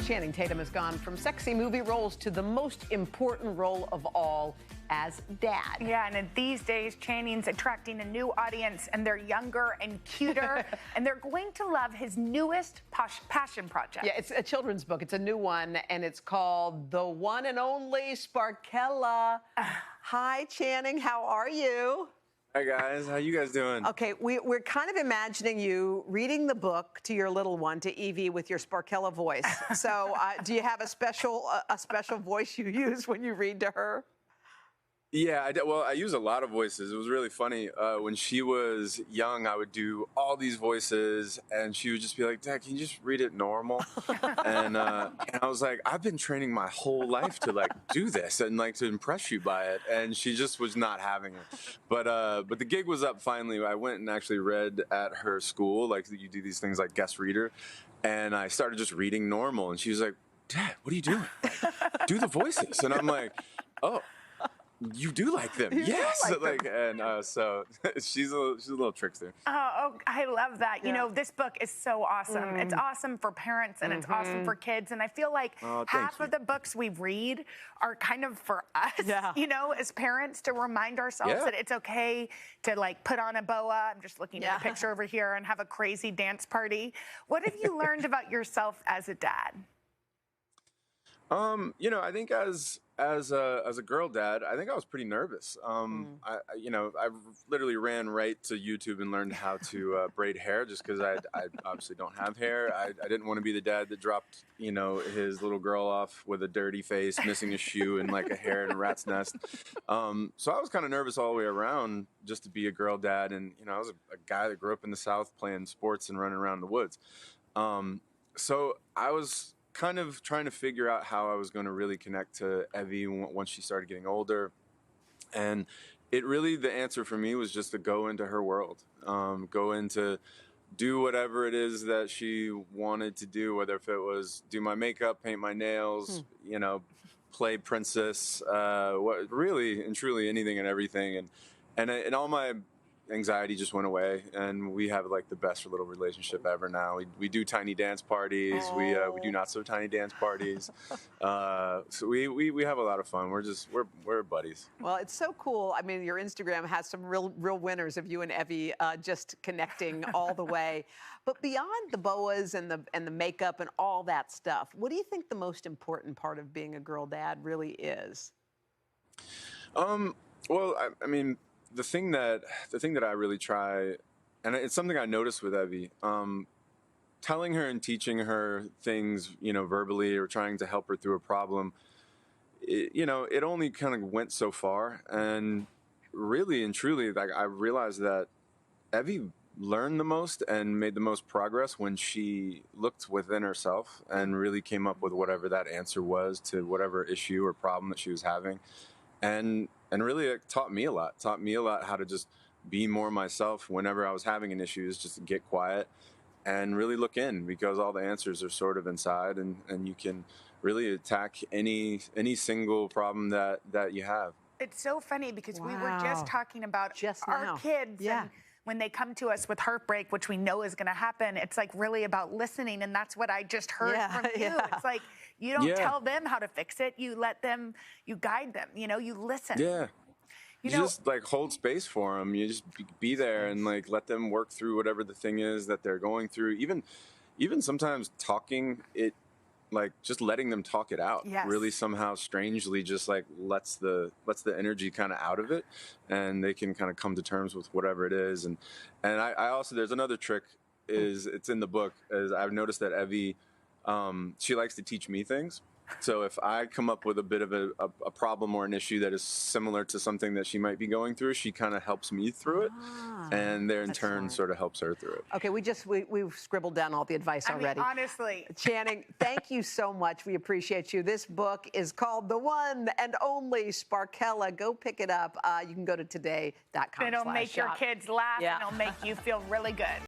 Channing Tatum has gone from sexy movie roles to the most important role of all, as dad. Yeah, and these days, Channing's attracting a new audience, and they're younger and cuter, and they're going to love his newest passion project. Yeah, it's a children's book. It's a new one, and it's called The One and Only Sparkella. Hi, Channing. How are you? Hi, guys. How you guys doing? Okay, we're kind of imagining you reading the book to your little one, to Evie, with your Sparkella voice. So do you have a special voice you use when you read to her? Yeah, well, I use a lot of voices. It was really funny. When she was young, I would do all these voices, and she would just be like, "Dad, can you just read it normal?" and I was like, "I've been training my whole life to do this and to impress you by it," and she just was not having it. But the gig was up finally. I went and actually read at her school. You do these things like guest reader, and I started just reading normal, and she was like, "Dad, what are you doing? Do the voices." And I'm like, "Oh. You do like them, yes." So she's a little trickster. Oh, I love that. Yeah. You know, this book is so awesome. It's awesome for parents and it's awesome for kids. And I feel like half of the books we read are kind of for us, you know, as parents, to remind ourselves that it's okay to put on a boa. I'm just looking at a picture over here, and have a crazy dance party. What have you learned about yourself as a dad? You know, I think as a girl dad, I think I was pretty nervous. I literally ran right to YouTube and learned how to braid hair, just because I obviously don't have hair. I didn't want to be the dad that dropped, his little girl off with a dirty face, missing a shoe, and a hair in a rat's nest. So I was kind of nervous all the way around, just to be a girl dad. And, I was a guy that grew up in the South playing sports and running around the woods. So I was kind of trying to figure out how I was going to really connect to Evie once she started getting older. And the answer for me was just to go into her world, go into do whatever it is that she wanted to do, whether if it was do my makeup, paint my nails, play princess, really and truly anything and everything. And all my anxiety just went away, and we have the best little relationship ever now. We do tiny dance parties. We do not so tiny dance parties. So we have a lot of fun. We're buddies. Well, it's so cool. I mean, your Instagram has some real winners of you and Evie just connecting all the way. But beyond the boas and the makeup and all that stuff, what do you think the most important part of being a girl dad really is? Well, I mean, the thing that I really try, and it's something I noticed with Evie, telling her and teaching her things, verbally, or trying to help her through a problem, it only kind of went so far. And really and truly, I realized that Evie learned the most and made the most progress when she looked within herself and really came up with whatever that answer was to whatever issue or problem that she was having. And really it taught me a lot how to just be more myself whenever I was having an issue, is just to get quiet and really look in, because all the answers are sort of inside, and you can really attack any single problem that you have. It's so funny because we were just talking about our kids. Yeah. And when they come to us with heartbreak, which we know is going to happen, it's really about listening. And that's what I just heard from you. Yeah. It's you don't tell them how to fix it. You let them, you guide them, you listen. Yeah. You just hold space for them. You just be there and let them work through whatever the thing is that they're going through. Even sometimes talking it, just letting them talk it out really somehow strangely just lets the energy kind of out of it, and they can kind of come to terms with whatever it is. And I also, there's another trick, it's in the book, is I've noticed that Evie, she likes to teach me things. So if I come up with a bit of a problem or an issue that is similar to something that she might be going through, she kind of helps me through it, and there in turn sort of helps her through it. Okay, we've scribbled down all the advice already. I mean, honestly. Channing, thank you so much. We appreciate you. This book is called The One and Only Sparkella. Go pick it up. You can go to today.com/shop. It'll make your kids laugh, and it'll make you feel really good.